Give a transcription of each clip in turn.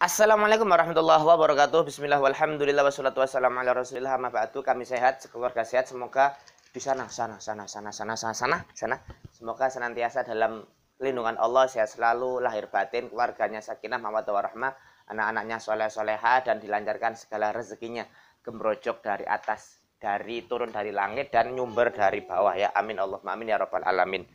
Assalamualaikum warahmatullahi wabarakatuh. Bismillah walhamdulillah wassalatu wassalamu ala rasulillah amma ba'du. Kami sehat, keluarga sehat. Semoga di sana. Semoga senantiasa dalam lindungan Allah, sehat selalu, lahir batin, keluarganya sakinah, mawaddah warahmah, anak-anaknya soleh soleha, dan dilancarkan segala rezekinya, gembrojok dari atas, turun dari langit dan nyumber dari bawah ya. Amin Allahumma amin ya rabbal alamin.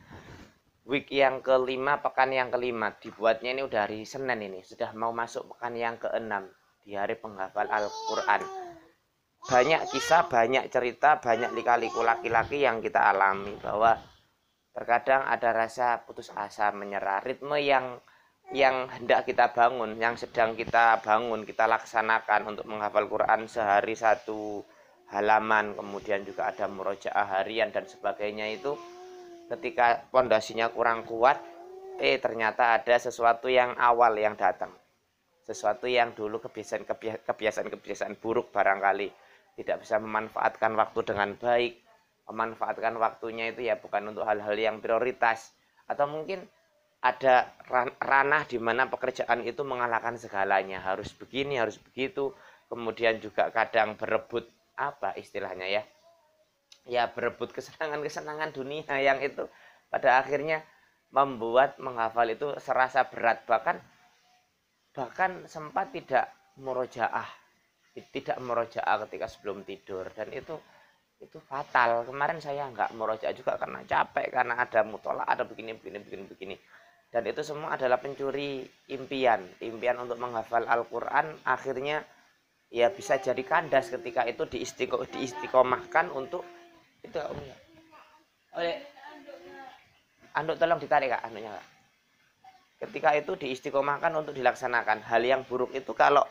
Week yang kelima, pekan yang kelima, dibuatnya ini udah hari Senin, ini sudah mau masuk pekan yang keenam di hari penghafal Al-Quran. Banyak kisah, banyak cerita, banyak lika-liku laki-laki yang kita alami, bahwa terkadang ada rasa putus asa, menyerah. Ritme yang hendak kita bangun, yang sedang kita bangun, kita laksanakan untuk menghafal Quran sehari satu halaman, kemudian juga ada murojaah harian dan sebagainya, itu ketika pondasinya kurang kuat, ternyata ada sesuatu yang awal yang datang, sesuatu yang dulu kebiasaan buruk barangkali, tidak bisa memanfaatkan waktu dengan baik, memanfaatkan waktunya itu ya bukan untuk hal-hal yang prioritas, atau mungkin ada ranah di mana pekerjaan itu mengalahkan segalanya, harus begini, harus begitu, kemudian juga kadang berebut apa istilahnya ya berebut kesenangan dunia yang itu pada akhirnya membuat menghafal itu serasa berat, bahkan sempat tidak murojaah ketika sebelum tidur, dan itu fatal. Kemarin saya nggak murojaah juga karena capek, karena ada mutolak, ada begini, dan itu semua adalah pencuri impian untuk menghafal Al-Quran. Akhirnya ya bisa jadi kandas ketika itu diistiqomahkan untuk itu. Oleh anduk tolong ditarik kak, anduknya kak. Ketika itu diistiqomahkan untuk dilaksanakan, hal yang buruk itu kalau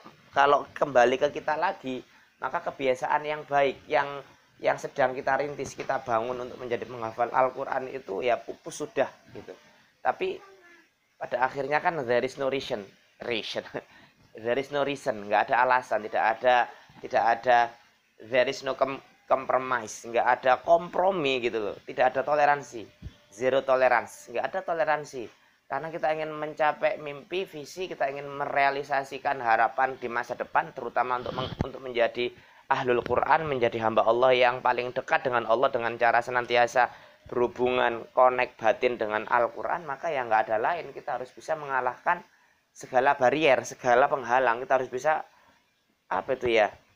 kembali ke kita lagi, maka kebiasaan yang baik yang sedang kita rintis, kita bangun untuk menjadi menghafal Al-Quran itu ya pupus sudah gitu. Tapi pada akhirnya kan there is no reason there is no reason, nggak ada alasan, tidak ada there is no compromise, nggak ada kompromi gitu loh, tidak ada toleransi, zero tolerance, nggak ada toleransi, karena kita ingin mencapai mimpi, visi, kita ingin merealisasikan harapan di masa depan, terutama untuk menjadi ahlul Quran, menjadi hamba Allah yang paling dekat dengan Allah dengan cara senantiasa berhubungan, connect batin dengan Al-Quran. Maka ya nggak ada lain, kita harus bisa mengalahkan segala barrier, segala penghalang, kita harus bisa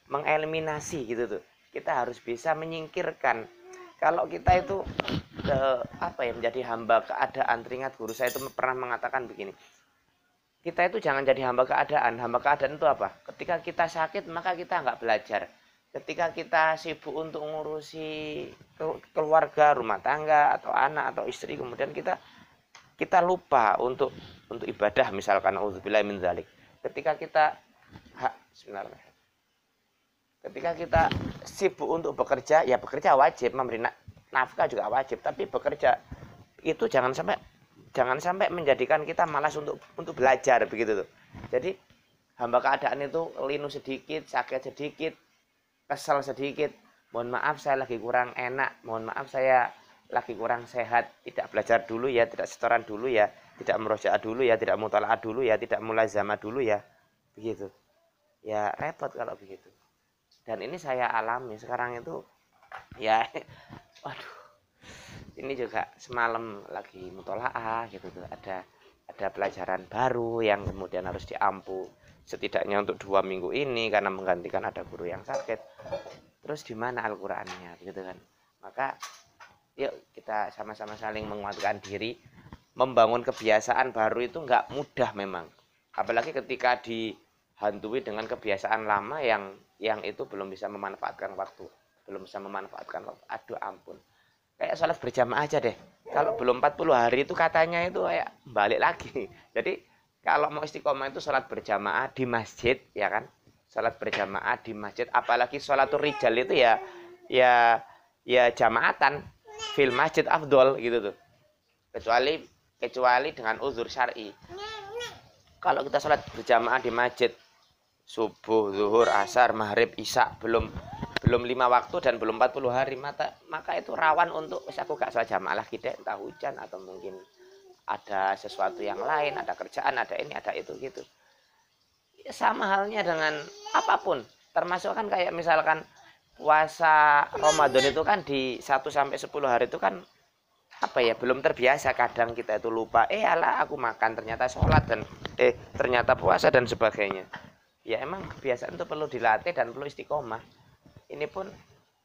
mengeliminasi gitu tuh. Kita harus bisa menyingkirkan. Kalau kita itu menjadi hamba keadaan, teringat guru saya itu pernah mengatakan begini, kita itu jangan jadi hamba keadaan. Hamba keadaan itu apa? Ketika kita sakit maka kita nggak belajar. Ketika kita sibuk untuk ngurusi keluarga, rumah tangga, atau anak atau istri, kemudian kita lupa untuk ibadah, misalkan auzubillahi min dzalik. Ketika kita sibuk untuk bekerja, ya bekerja wajib, memberi nafkah juga wajib, tapi bekerja itu jangan sampai menjadikan kita malas untuk belajar begitu tuh. Jadi hamba keadaan itu linu sedikit, sakit sedikit, kesal sedikit, mohon maaf saya lagi kurang enak, mohon maaf saya lagi kurang sehat, tidak belajar dulu ya, tidak setoran dulu ya, tidak murojaah dulu ya, tidak mutalaah dulu ya, tidak mulazamah dulu ya, begitu ya, repot kalau begitu. Dan ini saya alami sekarang itu ya. Waduh, ini juga semalam lagi mutolaah gitu tuh, ada pelajaran baru yang kemudian harus diampu setidaknya untuk 2 minggu ini karena menggantikan ada guru yang sakit. Terus di mana Al-Qur'annya gitu kan. Maka yuk kita sama-sama saling menguatkan diri. Membangun kebiasaan baru itu nggak mudah memang, apalagi ketika dihantui dengan kebiasaan lama yang itu belum bisa memanfaatkan waktu. Aduh ampun, kayak sholat berjamaah aja deh, kalau belum 40 hari itu katanya itu kayak balik lagi. Jadi kalau mau istiqomah itu sholat berjamaah di masjid, ya kan, sholat berjamaah di masjid, apalagi sholatul rijal itu ya jamaatan fil masjid afdol gitu tuh, kecuali dengan uzur syar'i. Kalau kita sholat berjamaah di masjid subuh, zuhur, asar, maghrib, isya, belum 5 waktu dan belum 40 hari, maka itu rawan untuk aku gak sholat jamaah lagi deh, entah hujan atau mungkin ada sesuatu yang lain, ada kerjaan, ada ini, ada itu gitu. Ya, sama halnya dengan apapun, termasuk kan kayak misalkan puasa Ramadan itu kan di 1 sampai 10 hari itu kan apa ya, belum terbiasa, kadang kita itu lupa, alah aku makan, ternyata sholat, dan ternyata puasa dan sebagainya. Ya emang kebiasaan itu perlu dilatih dan perlu istiqomah. Ini pun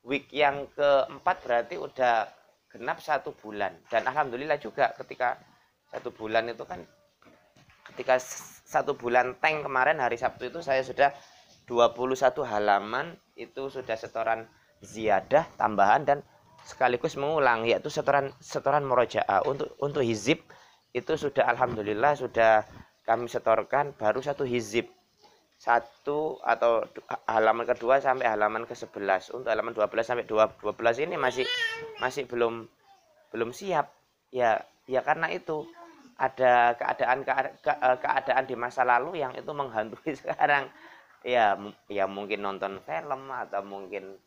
week yang keempat berarti udah genap 1 bulan, dan alhamdulillah juga ketika 1 bulan itu kan, ketika 1 bulan tank kemarin hari Sabtu itu saya sudah 21 halaman, itu sudah setoran ziyadah tambahan dan sekaligus mengulang, yaitu setoran murojaah. Untuk hizib itu sudah alhamdulillah sudah kami setorkan baru 1 hizib, atau halaman kedua sampai halaman ke-11. Untuk halaman 12 sampai 12 ini masih belum siap. Ya karena itu ada keadaan di masa lalu yang itu menghantui sekarang. Ya mungkin nonton film, atau mungkin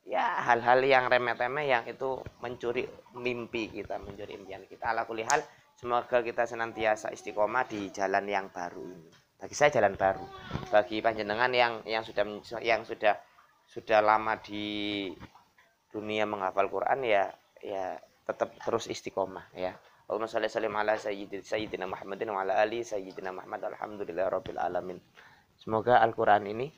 ya hal-hal yang remeh-temeh yang itu mencuri mimpi kita, mencuri impian kita. Ala kulli hal, semoga kita senantiasa istiqomah di jalan yang baru ini. Bagi saya jalan baru. Bagi panjenengan yang sudah lama di dunia menghafal Quran, ya tetap terus istiqomah ya. Allahumma shalli ala sayyidina Muhammadin wa ala ali sayyidina Muhammad. Alhamdulillahirabbil alamin. Semoga Al-Qur'an ini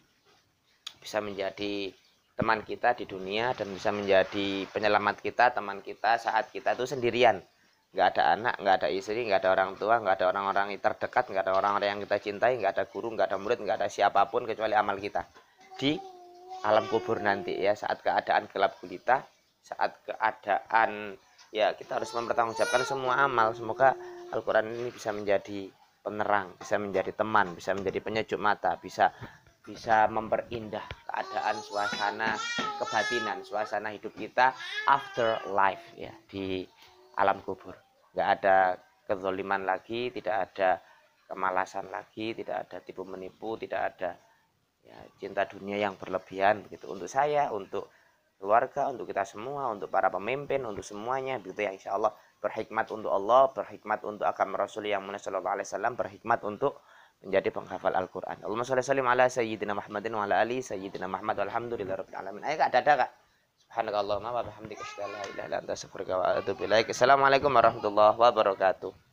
bisa menjadi teman kita di dunia dan bisa menjadi penyelamat kita, teman kita saat kita itu sendirian. Nggak ada anak, nggak ada istri, nggak ada orang tua, nggak ada orang-orang yang terdekat, nggak ada orang-orang yang kita cintai, nggak ada guru, nggak ada murid, nggak ada siapapun kecuali amal kita di alam kubur nanti ya, saat keadaan gelap gulita, saat keadaan ya kita harus mempertanggungjawabkan semua amal. Semoga Al-Quran ini bisa menjadi penerang, bisa menjadi teman, bisa menjadi penyejuk mata, bisa memperindah keadaan, suasana kebatinan, suasana hidup kita after life ya, di alam kubur. Nggak ada kezaliman lagi, tidak ada kemalasan lagi, tidak ada tipu menipu, tidak ada ya cinta dunia yang berlebihan begitu. Untuk saya, untuk keluarga, untuk kita semua, untuk para pemimpin, untuk semuanya begitu ya, insyaallah berhikmat untuk Allah, berhikmat untuk agama Rasul yang mulia sallallahu alaihi wasallam, berhikmat untuk menjadi penghafal Al-Qur'an. Allahumma shalli ala sayyidina Muhammadin wa ala ali sayyidina Muhammad walhamdulillahirabbil alamin. Ayo Kak, dadah Kak. Subhanakallahumma wa bihamdika asyhadu an la ilaha illa anta astaghfiruka wa atubu ilaik. Assalamualaikum warahmatullahi wabarakatuh.